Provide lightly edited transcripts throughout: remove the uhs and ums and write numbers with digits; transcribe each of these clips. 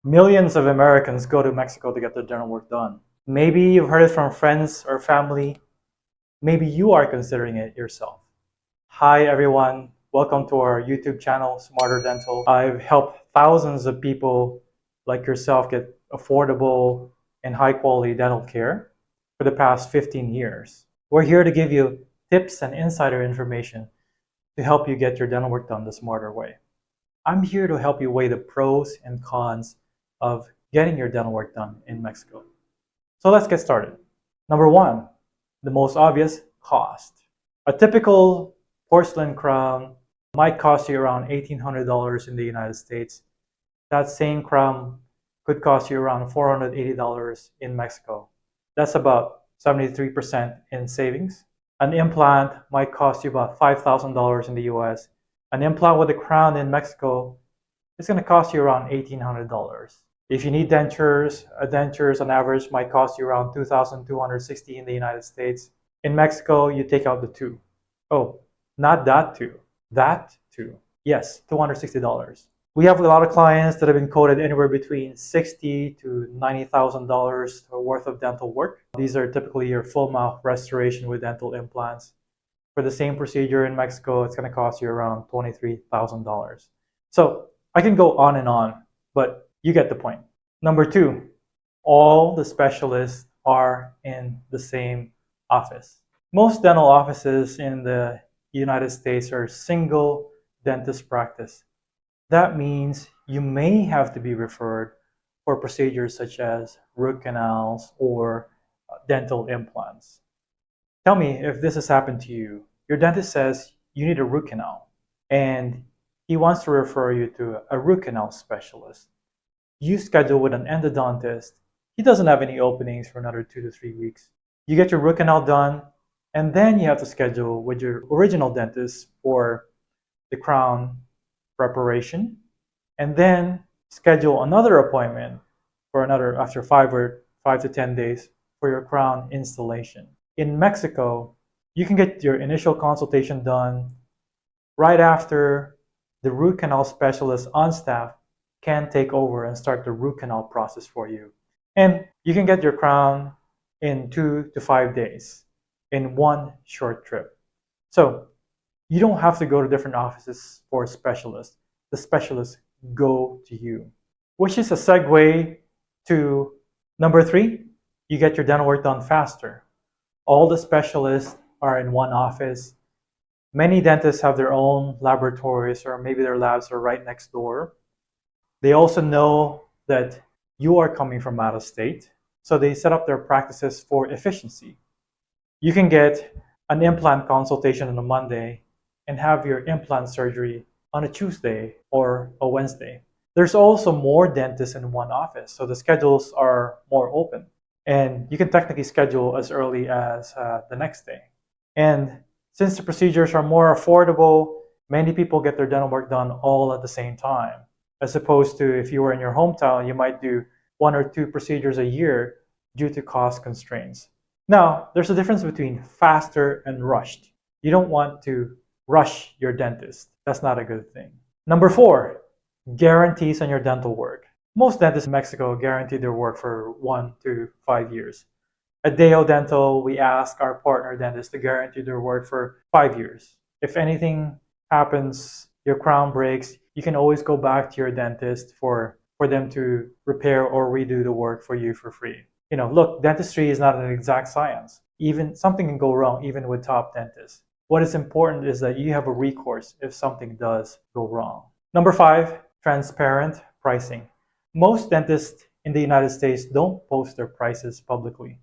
Millions of Americans go to Mexico to get their dental work done. Maybe you've heard it from friends or family. Maybe you are considering it yourself. Hi everyone, welcome to our YouTube channel, Smarter Dental. I've helped thousands of people like yourself get affordable and high quality dental care for the past 15 years. We're here to give you tips and insider information to help you get your dental work done the smarter way. I'm here to help you weigh the pros and cons of getting your dental work done in Mexico. So let's get started. Number one, the most obvious, cost. A typical porcelain crown might cost you around $1,800 in the United States. That same crown could cost you around $480 in Mexico. That's about 73% in savings. An implant might cost you about $5,000 in the US. An implant with a crown in Mexico is going to cost you around $1,800. If you need dentures, dentures on average might cost you around $2,260 in the United States. In Mexico, you take out the two. Oh, not that two, that two. Yes, $260. We have a lot of clients that have been quoted anywhere between $60,000 to $90,000 worth of dental work. These are typically your full mouth restoration with dental implants. For the same procedure in Mexico, it's going to cost you around $23,000. So I can go on and on, but you get the point. Number two, all the specialists are in the same office. Most dental offices in the United States are single dentist practice. That means you may have to be referred for procedures such as root canals or dental implants. Tell me if this has happened to you. Your dentist says you need a root canal and he wants to refer you to a root canal specialist. You schedule with an endodontist. He doesn't have any openings for another 2 to 3 weeks. You get your root canal done and then you have to schedule with your original dentist for the crown preparation and then schedule another appointment for another after 5 to 10 days for your crown installation. In Mexico, you can get your initial consultation done right after the root canal specialist on staff can take over and start the root canal process for you. And you can get your crown in 2 to 5 days in one short trip. So you don't have to go to different offices for specialists. The specialists go to you, which is a segue to number three, you get your dental work done faster. All the specialists are in one office. Many dentists have their own laboratories or maybe their labs are right next door. They also know that you are coming from out of state, so they set up their practices for efficiency. You can get an implant consultation on a Monday and have your implant surgery on a Tuesday or a Wednesday. There's also more dentists in one office, so the schedules are more open. And you can technically schedule as early as the next day. And since the procedures are more affordable, many people get their dental work done all at the same time. As opposed to if you were in your hometown, you might do 1 or 2 procedures a year due to cost constraints. Now, there's a difference between faster and rushed. You don't want to rush your dentist. That's not a good thing. Number 4, guarantees on your dental work. Most dentists in Mexico guarantee their work for 1 to 5 years. At Dayo Dental, we ask our partner dentists to guarantee their work for 5 years. If anything happens, your crown breaks, you can always go back to your dentist for them to repair or redo the work for you for free. Look, dentistry is not an exact science. Even something can go wrong even with top dentists. What is important is that you have a recourse if something does go wrong. Number 5, transparent pricing. Most dentists in the United States don't post their prices publicly.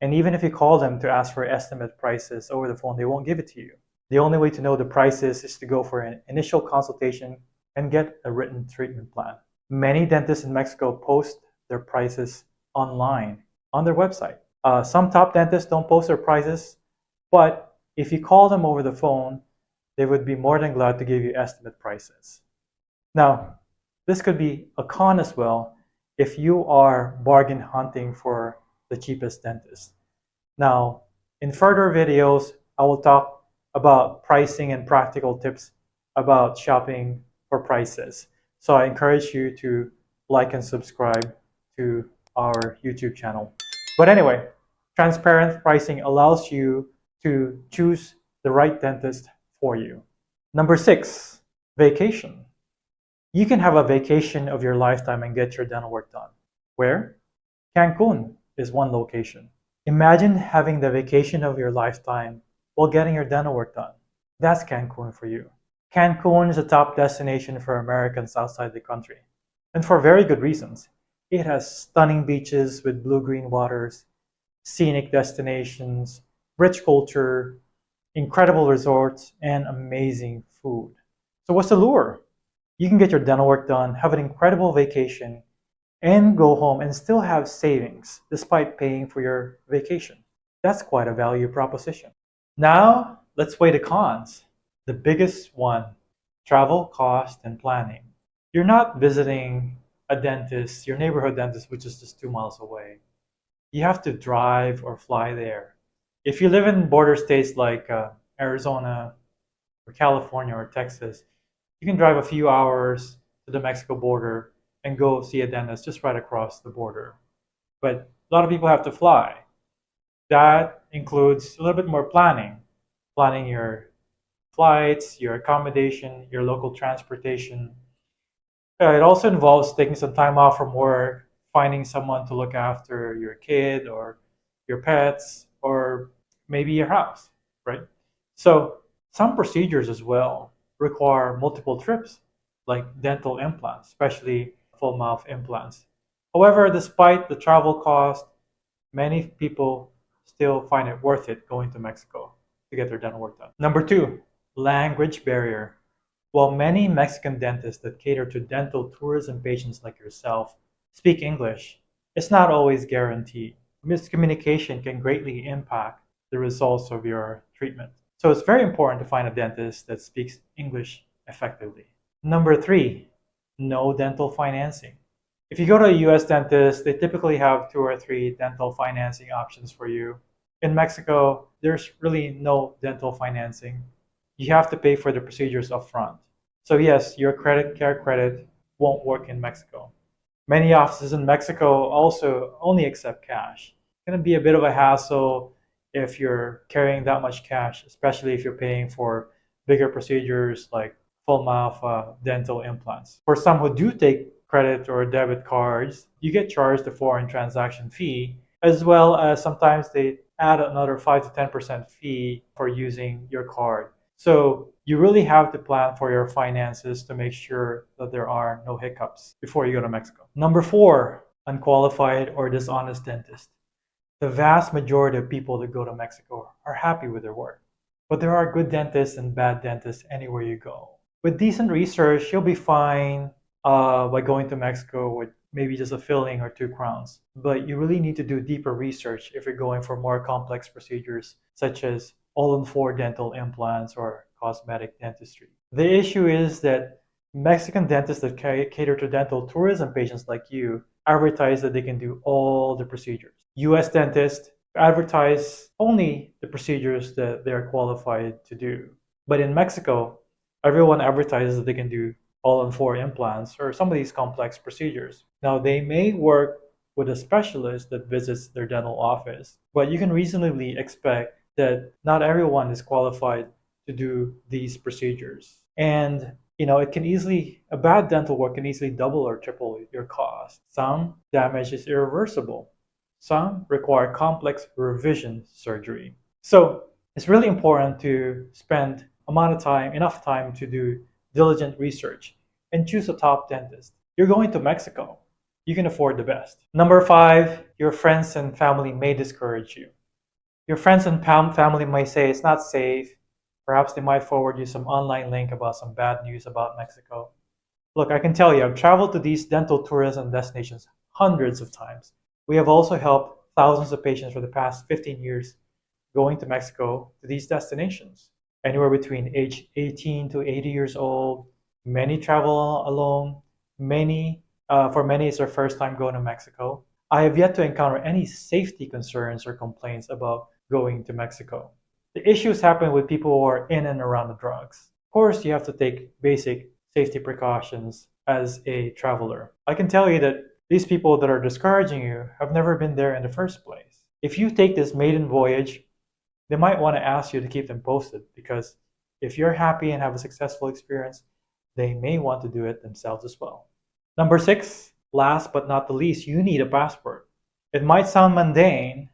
And even if you call them to ask for estimate prices over the phone, they won't give it to you. The only way to know the prices is to go for an initial consultation and get a written treatment plan. Many dentists in Mexico post their prices online on their website. Some top dentists don't post their prices, but if you call them over the phone, they would be more than glad to give you estimate prices. Now, this could be a con as well if you are bargain hunting for the cheapest dentist. Now, in further videos, I will talk about pricing and practical tips about shopping for prices. So I encourage you to like and subscribe to our YouTube channel. But anyway, transparent pricing allows you to choose the right dentist for you. Number 6, vacation. You can have a vacation of your lifetime and get your dental work done. Where? Cancun is one location. Imagine having the vacation of your lifetime while getting your dental work done. That's Cancun for you. Cancun is a top destination for Americans outside the country, and for very good reasons. It has stunning beaches with blue-green waters, scenic destinations, rich culture, incredible resorts, and amazing food. So what's the lure? You can get your dental work done, have an incredible vacation, and go home and still have savings despite paying for your vacation. That's quite a value proposition. Now, let's weigh the cons. The biggest one, travel cost and planning. You're not visiting a dentist, your neighborhood dentist, which is just 2 miles away. You have to drive or fly there. If you live in border states like Arizona or California or Texas, you can drive a few hours to the Mexico border and go see a dentist just right across the border. But a lot of people have to fly. That includes a little bit more planning your flights, your accommodation, your local transportation. It also involves taking some time off from work, finding someone to look after your kid or your pets, or maybe your house, right? So some procedures as well require multiple trips, like dental implants, especially full mouth implants. However, despite the travel cost, many people still find it worth it going to Mexico to get their dental work done. Number 2, language barrier. While many Mexican dentists that cater to dental tourism patients like yourself speak English, it's not always guaranteed. Miscommunication can greatly impact the results of your treatment. So it's very important to find a dentist that speaks English effectively. Number 3, no dental financing. If you go to a US dentist, they typically have 2 or 3 dental financing options for you. In Mexico, there's really no dental financing. You have to pay for the procedures upfront. So yes, your credit care credit won't work in Mexico. Many offices in Mexico also only accept cash. It's going to be a bit of a hassle if you're carrying that much cash, especially if you're paying for bigger procedures like full mouth dental implants. For some who do take credit or debit cards, you get charged a foreign transaction fee, as well as sometimes they add another 5 to 10% fee for using your card. So you really have to plan for your finances to make sure that there are no hiccups before you go to Mexico. Number 4, unqualified or dishonest dentist. The vast majority of people that go to Mexico are happy with their work, but there are good dentists and bad dentists anywhere you go. With decent research, you'll be fine by going to Mexico with maybe just a filling or 2 crowns. But you really need to do deeper research if you're going for more complex procedures, such as all-in-4 dental implants or cosmetic dentistry. The issue is that Mexican dentists that cater to dental tourism patients like you advertise that they can do all the procedures. US dentists advertise only the procedures that they're qualified to do. But in Mexico, everyone advertises that they can do all-in-4 implants or some of these complex procedures. Now, they may work with a specialist that visits their dental office, but you can reasonably expect that not everyone is qualified to do these procedures. And a bad dental work can easily double or triple your cost. Some damage is irreversible. Some require complex revision surgery. So it's really important to spend enough time to do diligent research and choose a top dentist. You're going to Mexico. You can afford the best. Number 5, your friends and family may discourage you. Your friends and family may say it's not safe. Perhaps they might forward you some online link about some bad news about Mexico. Look, I can tell you, I've traveled to these dental tourism destinations hundreds of times. We have also helped thousands of patients for the past 15 years going to Mexico to these destinations. Anywhere between age 18 to 80 years old. Many travel alone. For many, it's their first time going to Mexico. I have yet to encounter any safety concerns or complaints about going to Mexico. The issues happen with people who are in and around the drugs. Of course, you have to take basic safety precautions as a traveler. I can tell you that these people that are discouraging you have never been there in the first place. If you take this maiden voyage, they might want to ask you to keep them posted because if you're happy and have a successful experience, they may want to do it themselves as well. Number six, last but not the least, you need a passport. It might sound mundane,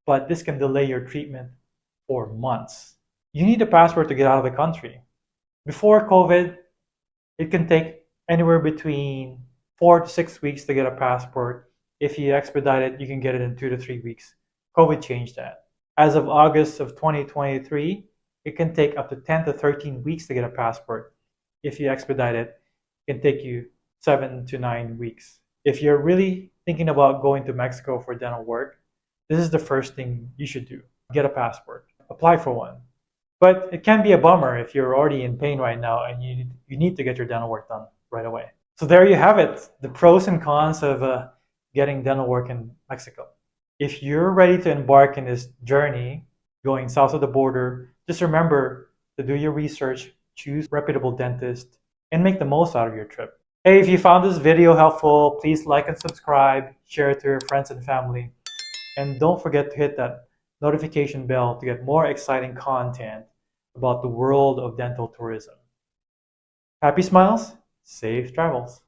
but this can delay your treatment for months. You need a passport to get out of the country. Before COVID, it can take anywhere between 4 to 6 weeks to get a passport. If you expedite it, you can get it in 2 to 3 weeks. COVID changed that. As of August of 2023, it can take up to 10 to 13 weeks to get a passport. If you expedite it, it can take you 7 to 9 weeks. If you're really thinking about going to Mexico for dental work, this is the first thing you should do. Get a passport, apply for one. But it can be a bummer if you're already in pain right now and you need to get your dental work done right away. So there you have it, the pros and cons of getting dental work in Mexico. If you're ready to embark in this journey, going south of the border, just remember to do your research, choose reputable dentist, and make the most out of your trip. Hey, if you found this video helpful, please like and subscribe, share it to your friends and family, and don't forget to hit that notification bell to get more exciting content about the world of dental tourism. Happy smiles, safe travels.